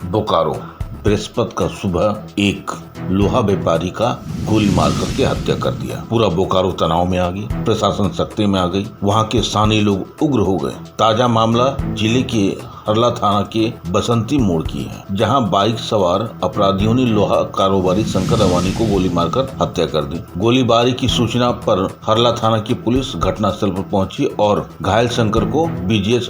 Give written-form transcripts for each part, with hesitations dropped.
बोकारो बृहस्पति का सुबह एक लोहा व्यापारी का गोली मार करके हत्या कर दिया। पूरा बोकारो तनाव में आ गई, प्रशासन सख्ती में आ गई, वहां के स्थानीय लोग उग्र हो गए। ताजा मामला जिले के हरला थाना के बसंती मोड़ की है, जहां बाइक सवार अपराधियों ने लोहा कारोबारी शंकर रवानी को गोली मारकर हत्या कर दी। गोलीबारी की सूचना पर हरला थाना की पुलिस घटनास्थल पर पहुंची और घायल शंकर को बीजीएस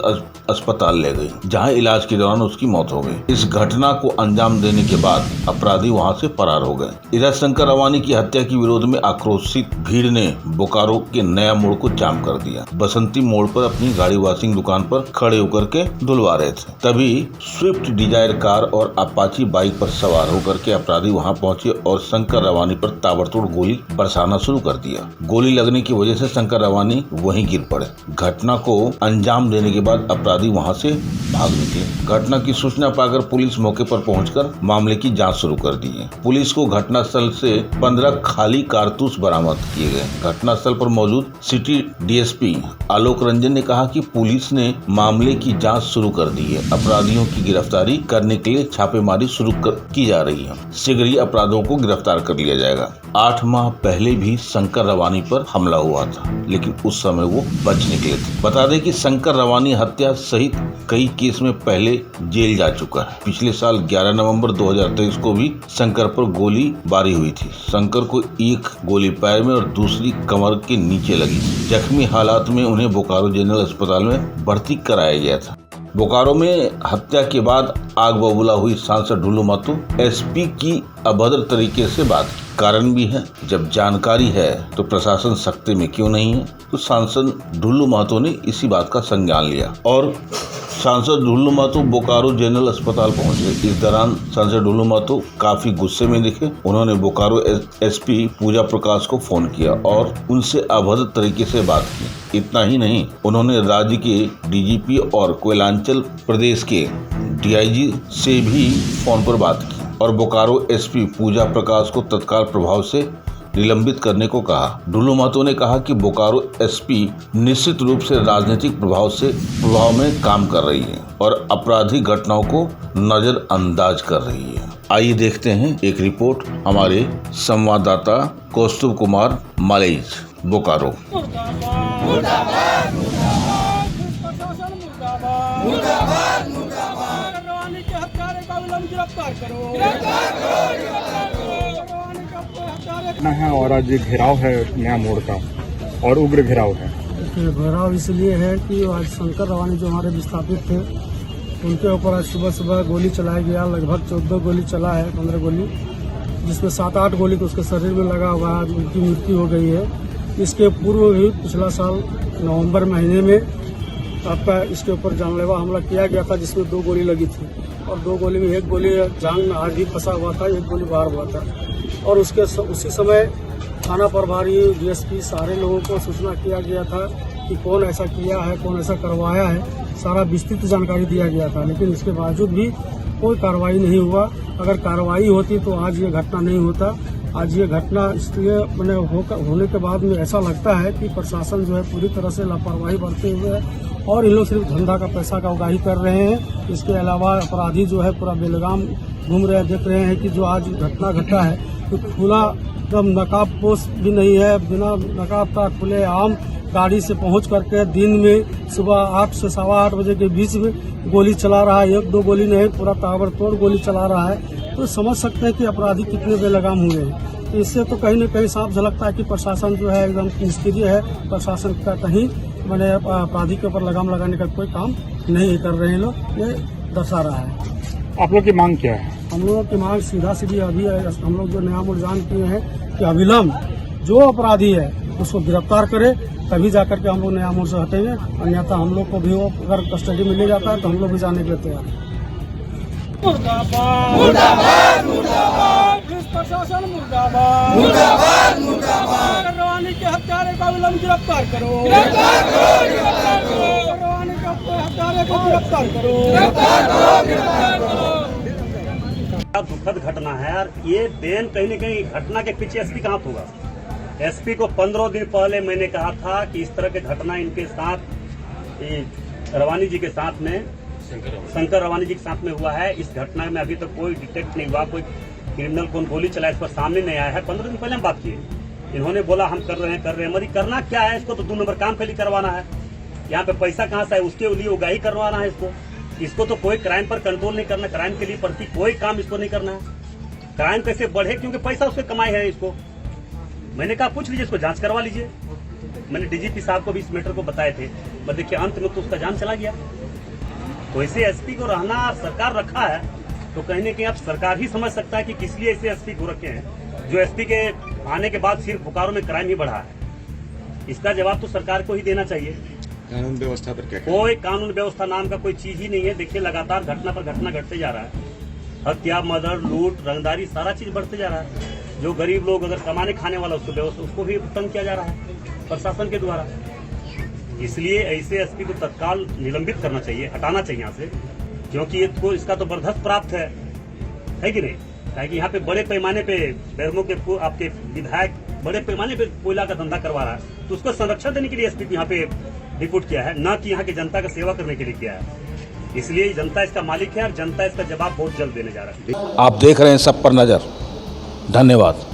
अस्पताल ले गई, जहां इलाज के दौरान उसकी मौत हो गई। इस घटना को अंजाम देने के बाद अपराधी वहां से फरार हो गए। इधर शंकर रवानी की हत्या के विरोध में आक्रोशित भीड़ ने बोकारो के नया मोड़ को जाम कर दिया। बसंती मोड़ पर अपनी गाड़ी वॉशिंग दुकान पर खड़े होकर के धुलवा रहे थे, तभी स्विफ्ट डिजायर कार और अपाची बाइक पर सवार होकर के अपराधी वहां पहुंचे और शंकर रवानी पर ताबड़तोड़ गोली बरसाना शुरू कर दिया। गोली लगने की वजह से शंकर रवानी वहीं गिर पड़े। घटना को अंजाम देने के बाद अपराधी वहां से भाग निकले। घटना की सूचना पाकर पुलिस मौके पर पहुंचकर मामले की जांच शुरू कर दी है। पुलिस को घटनास्थल से 15 खाली कारतूस बरामद किए गए। घटनास्थल पर मौजूद सिटी डीएसपी आलोक रंजन ने कहा कि पुलिस ने मामले की जांच शुरू कर दी है। अपराधियों की गिरफ्तारी करने के लिए छापेमारी शुरू की जा रही है। शीघ्र ही अपराधियों को गिरफ्तार कर लिया जाएगा। 8 माह पहले भी शंकर रवानी पर हमला हुआ था, लेकिन उस समय वो बच निकले थे। बता दें कि शंकर रवानी हत्या सहित कई केस में पहले जेल जा चुका है। पिछले साल 11 नवंबर 2023 को भी शंकर पर गोली बारी हुई थी। शंकर को एक गोली पैर में और दूसरी कमर के नीचे लगी। जख्मी हालात में उन्हें बोकारो जनरल अस्पताल में भर्ती कराया गया था। बोकारो में हत्या के बाद आग बबूला हुई सांसद ढुल्लू महतो एसपी की अभद्र तरीके से बात की। कारण भी है, जब जानकारी है तो प्रशासन सख्ती में क्यों नहीं है। तो सांसद ढुल्लू महतो ने इसी बात का संज्ञान लिया और सांसद ढुल्लू महतो बोकारो जनरल अस्पताल पहुंचे। इस दौरान सांसद ढुल्लू महतो काफी गुस्से में दिखे। उन्होंने बोकारो एसपी पूजा प्रकाश को फोन किया और उनसे अभद्र तरीके से बात की। इतना ही नहीं, उन्होंने राज्य के डीजीपी और कोयलांचल प्रदेश के डीआईजी से भी फोन पर बात की और बोकारो एसपी पूजा प्रकाश को तत्काल प्रभाव से निलंबित करने को कहा। ढुल्लू महतो ने कहा कि बोकारो एसपी निश्चित रूप से राजनीतिक प्रभाव में काम कर रही है और आपराधिक घटनाओं को नजरअंदाज कर रही है। आइए देखते हैं एक रिपोर्ट हमारे संवाददाता कौस्तुभ कुमार मलेज, बोकारो। है और आज घेराव है नया मोड़ का और उग्र घेराव है। घेराव इसलिए है कि आज शंकर रवानी जो हमारे विस्थापित थे, उनके ऊपर आज सुबह सुबह गोली चलाया गया। लगभग 14 गोली चला है, 15 गोली, जिसमें 7-8 गोली तो उसके शरीर में लगा हुआ है। उनकी मृत्यु हो गई है। इसके पूर्व भी पिछला साल नवंबर महीने में आपका इसके ऊपर जानलेवा हमला किया गया था, जिसमें 2 गोली लगी थी और 2 गोली में एक गोली जांग में आज भी फंसा हुआ था, एक गोली बाहर हुआ था। और उसी समय थाना प्रभारी, डीएसपी, सारे लोगों को सूचना किया गया था कि कौन ऐसा किया है, कौन ऐसा करवाया है, सारा विस्तृत जानकारी दिया गया था। लेकिन इसके बावजूद भी कोई कार्रवाई नहीं हुआ। अगर कार्रवाई होती तो आज ये घटना नहीं होता। आज ये घटना इसलिए होने के बाद में ऐसा लगता है कि प्रशासन जो है पूरी तरह से लापरवाही बरते हुए है और इन लोग सिर्फ धंधा का पैसा का उगाही कर रहे हैं। इसके अलावा अपराधी जो है पूरा बेलगाम घूम रहे हैं। देख रहे हैं कि जो आज घटना घटा है तो खुला एकदम नकाबपोश भी नहीं है, बिना नकाब का खुले आम गाड़ी से पहुंच करके दिन में सुबह 8 से 8:15 बजे के बीच में गोली चला रहा है। 1-2 गोली नहीं, पूरा ताबड़तोड़ गोली चला रहा है। तो समझ सकते हैं कि अपराधी कितने बेलगाम हुए हैं। तो इससे तो कहीं न कहीं साफ झलकता है कि प्रशासन जो है एकदम निष्क्रिय है। प्रशासन का कहीं मैंने अपराधी के ऊपर लगाम लगाने का कोई काम नहीं कर रहे हैं लोग, ये दर्शा रहा है। आप लोग की मांग क्या है? हम लोगों की मांग सीधी अभी है, हम लोग जो नया मुलजाम किए हैं कि अविलंब जो अपराधी है उसको गिरफ्तार करे, तभी जाकर के हम लोग नया मोड़ से हटेंगे। अन्यथा हम लोग को भी वो अगर कस्टडी में ले जाता है तो हम लोग भी जाने के लिए तैयार हैं। मुर्दाबाद मुर्दाबाद मुर्दाबाद, पुलिस प्रशासन मुर्दाबाद मुर्दाबाद मुर्दाबाद। रवानी के हत्यारे को अविलंब गिरफ्तार करो, गिरफ्तार करो, गिरफ्तार करो। रवानी के हत्यारे को गिरफ्तार करो, गिरफ्तार करो, गिरफ्तार करो। दुखद घटना है यार। ये बेन कहीं न कहीं घटना के पीछे एसपी कहाँ होगा। एसपी को 15 दिन पहले मैंने कहा था कि इस तरह की घटना इनके साथ, रवानी जी के साथ में शंकर रवानी जी के साथ में हुआ है। इस घटना में अभी तक कोई डिटेक्ट नहीं हुआ, कोई क्रिमिनल कौन गोली चला इस पर सामने नहीं आया है। 15 दिन पहले हम बात किए, इन्होंने बोला हम कर रहे हैं मरी करना क्या है, इसको तो 2 नंबर काम खाली करवाना है। यहाँ पे पैसा कहाँ से है, उसके लिए उगाही करवाना है इसको तो कोई क्राइम पर कंट्रोल नहीं करना, क्राइम के लिए प्रति कोई काम इसको नहीं करना है। क्राइम कैसे बढ़े, क्योंकि पैसा उसके कमाए है इसको। मैंने कहा पूछ लीजिए, इसको जांच करवा लीजिए। मैंने डीजीपी साहब को भी इस मैटर को बताए थे, पर देखिए अंत में तो उसका जान चला गया। तो ऐसे एसपी को रहना सरकार रखा है, तो कहीं न कहीं अब सरकार ही समझ सकता है कि किस लिए ऐसे एसपी को रखे हैं, जो एसपी के आने के बाद सिर्फ बोकारो में क्राइम ही बढ़ा है। इसका जवाब तो सरकार को ही देना चाहिए। कानून व्यवस्था पर क्या कोई कानून व्यवस्था नाम का कोई चीज ही नहीं है। देखिए लगातार घटना पर घटना घटते जा रहा है, हत्या, मर्डर, लूट, रंगदारी, सारा चीज बढ़ते जा रहा है। जो गरीब लोग अगर कमाने खाने वाला उसको भी तंग किया जा रहा है प्रशासन के द्वारा। इसलिए ऐसे एसपी को तत्काल निलंबित करना चाहिए, हटाना चाहिए यहाँ से, क्योंकि इसका तो बर्दाश्त प्राप्त है कि नहीं। कि यहाँ पे बड़े पैमाने पे बैरमो के आपके विधायक बड़े पैमाने पे कोयला का धंधा करवा रहा है, तो उसको संरक्षण देने के लिए एसपी यहाँ पे रिपोर्ट किया है, न कि यहाँ की जनता का सेवा करने के लिए किया है। इसलिए जनता इसका मालिक है और जनता इसका जवाब बहुत जल्द देने जा रहा है। आप देख रहे हैं सब पर नजर। धन्यवाद।